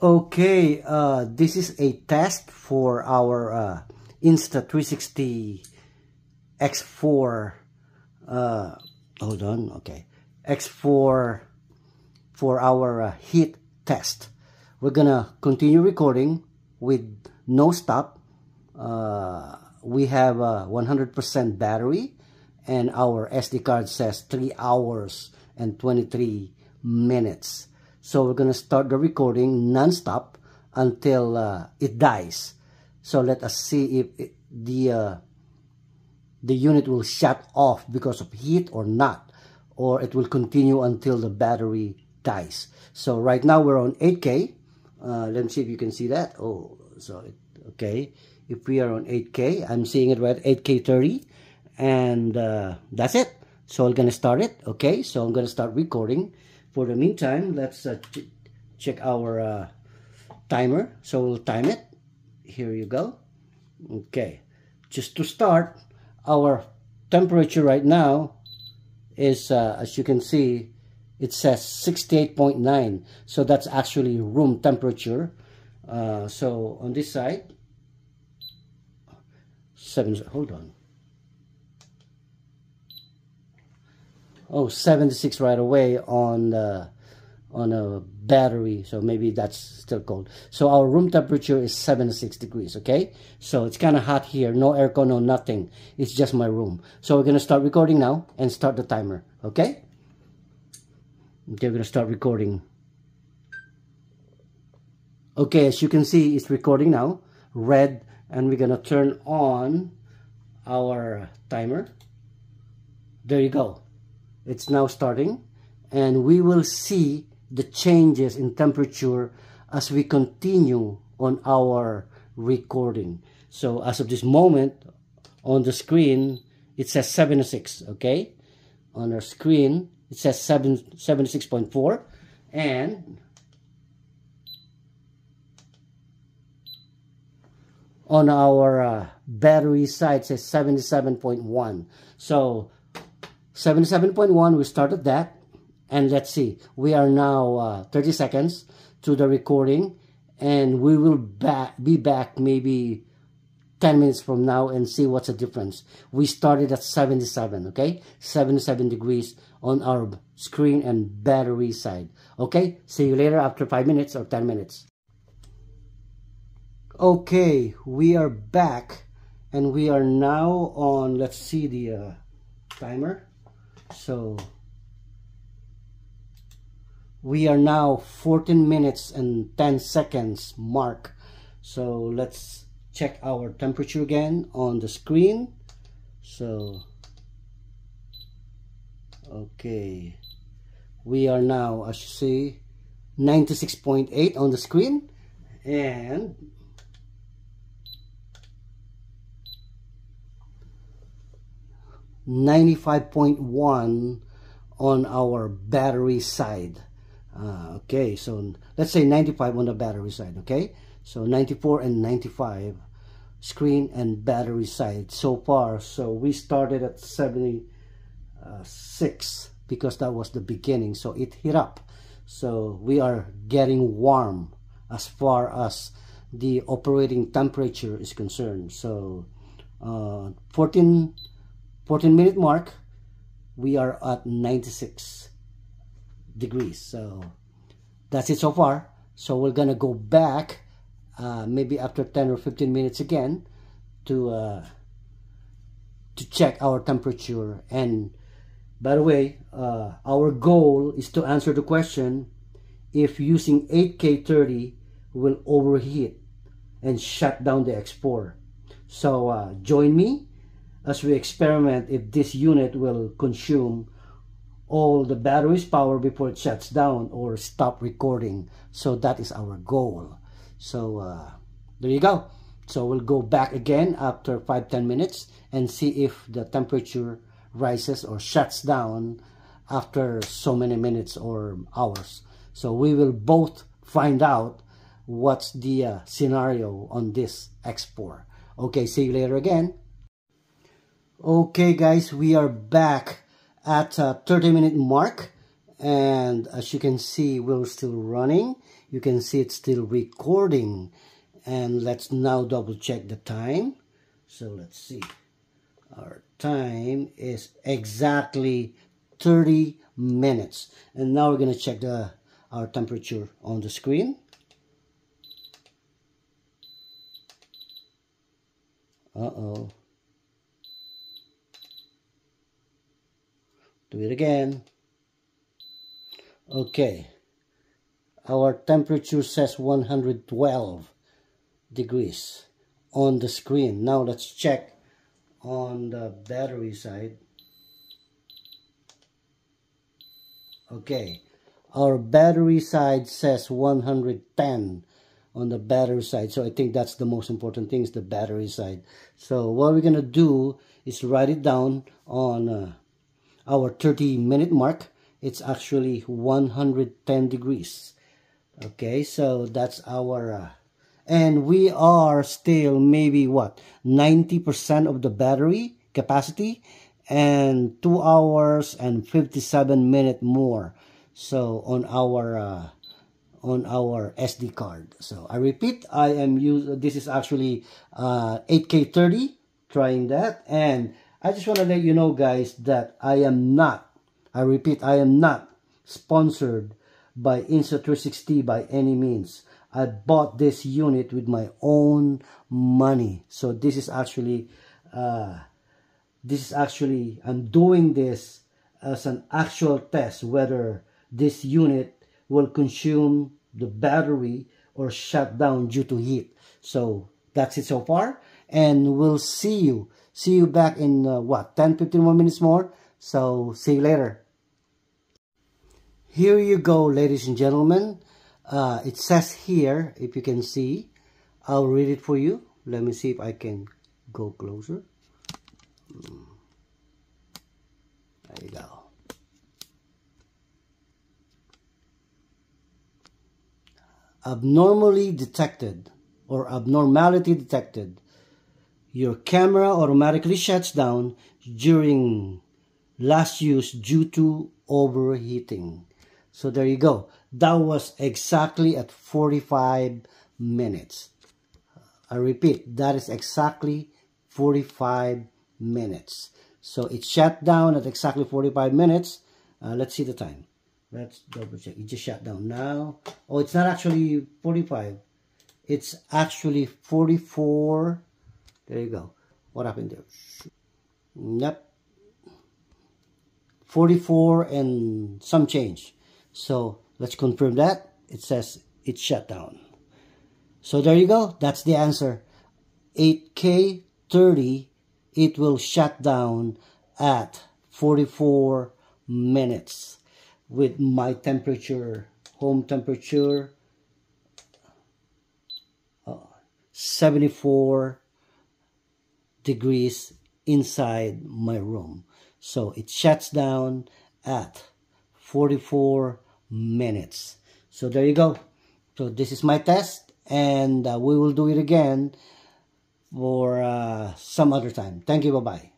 Okay, this is a test for our Insta360 X4. Hold on, okay, X4 for our heat test. We're gonna continue recording with no stop. We have a 100% battery, and our SD card says 3 hours and 23 minutes. So we're gonna start the recording non-stop until it dies. So let us see if the unit will shut off because of heat or not, or it will continue until the battery dies. So right now we're on 8K. Let me see if you can see that. Oh, so okay. If we are on 8K, I'm seeing it right, 8K 30, and that's it. So I'm gonna start it. Okay, so I'm gonna start recording. For the meantime, let's check our timer. So we'll time it. Here you go. Okay, just to start, our temperature right now is, as you can see, it says 68.9. So that's actually room temperature. So on this side, hold on. Oh, 76 right away on a battery, so maybe that's still cold. So our room temperature is 76 degrees, okay? So it's kind of hot here, no aircon, no nothing. It's just my room. So we're going to start recording now and start the timer, okay? Okay, we're going to start recording. Okay, as you can see, it's recording now, red, and we're going to turn on our timer. There you go. It's now starting, and we will see the changes in temperature as we continue on our recording. So as of this moment, on the screen, it says 76, okay? On our screen, it says 76.4, and on our battery side, it says 77.1. So 77.1, we started that, and let's see, we are now 30 seconds to the recording, and we will be back maybe 10 minutes from now and see what's the difference. We started at 77, okay? 77 degrees on our screen and battery side. Okay, see you later after 5 minutes or 10 minutes. Okay, we are back, and we are now on, let's see the timer. So we are now 14 minutes and 10 seconds mark. So let's check our temperature again on the screen. So okay, we are now, as you see, 96.8 on the screen, and 95.1 on our battery side. Okay, so let's say 95 on the battery side, okay? So 94 and 95 screen and battery side so far. So we started at 76 because that was the beginning, so it hit up. So we are getting warm as far as the operating temperature is concerned. So 14-minute mark, we are at 96 degrees. So that's it so far. So we're gonna go back maybe after 10 or 15 minutes again to check our temperature. And by the way, our goal is to answer the question if using 8K 30 will overheat and shut down the X4. So join me as we experiment if this unit will consume all the battery's power before it shuts down or stop recording. So that is our goal. So there you go. So we'll go back again after 5-10 minutes and see if the temperature rises or shuts down after so many minutes or hours. So we will both find out what's the scenario on this X4. Okay, see you later again. Okay guys, we are back at 30-minute mark, and as you can see, we're still running. You can see it's still recording. And let's now double check the time. So let's see. Our time is exactly 30 minutes. And now we're going to check our temperature on the screen. Uh-oh. Do it again. Okay. Our temperature says 112 degrees on the screen. Now let's check on the battery side. Okay. Our battery side says 110 on the battery side. So I think that's the most important thing, is the battery side. So what we're going to do is write it down on our 30-minute mark. It's actually 110 degrees. Okay, so that's our... and we are still maybe, what, 90% of the battery capacity, and 2 hours and 57 minutes more. So on our SD card. So I repeat, I am this is actually 8K30, trying that. And I just want to let you know, guys, that I repeat, I am not sponsored by Insta360 by any means. I bought this unit with my own money. So this is actually I'm doing this as an actual test, whether this unit will consume the battery or shut down due to heat. So that's it so far, and we'll see you back in what, 10-15 more minutes more. So see you later. Here you go, ladies and gentlemen. It says here, if you can see, I'll read it for you. Let me see if I can go closer. There you go. Abnormality detected. Your camera automatically shuts down during last use due to overheating. So there you go. That was exactly at 45 minutes. I repeat, that is exactly 45 minutes. So it shut down at exactly 45 minutes. Let's see the time. Let's double check. It just shut down now. Oh, it's not actually 45. It's actually 44. There you go. What happened there? Yep. 44 and some change. So let's confirm that. It says it shut down. So there you go. That's the answer. 8K30. It will shut down at 44 minutes with my temperature, home temperature, 74 degrees inside my room. So it shuts down at 44 minutes. So there you go. So this is my test, and we will do it again for some other time. Thank you. Bye-bye.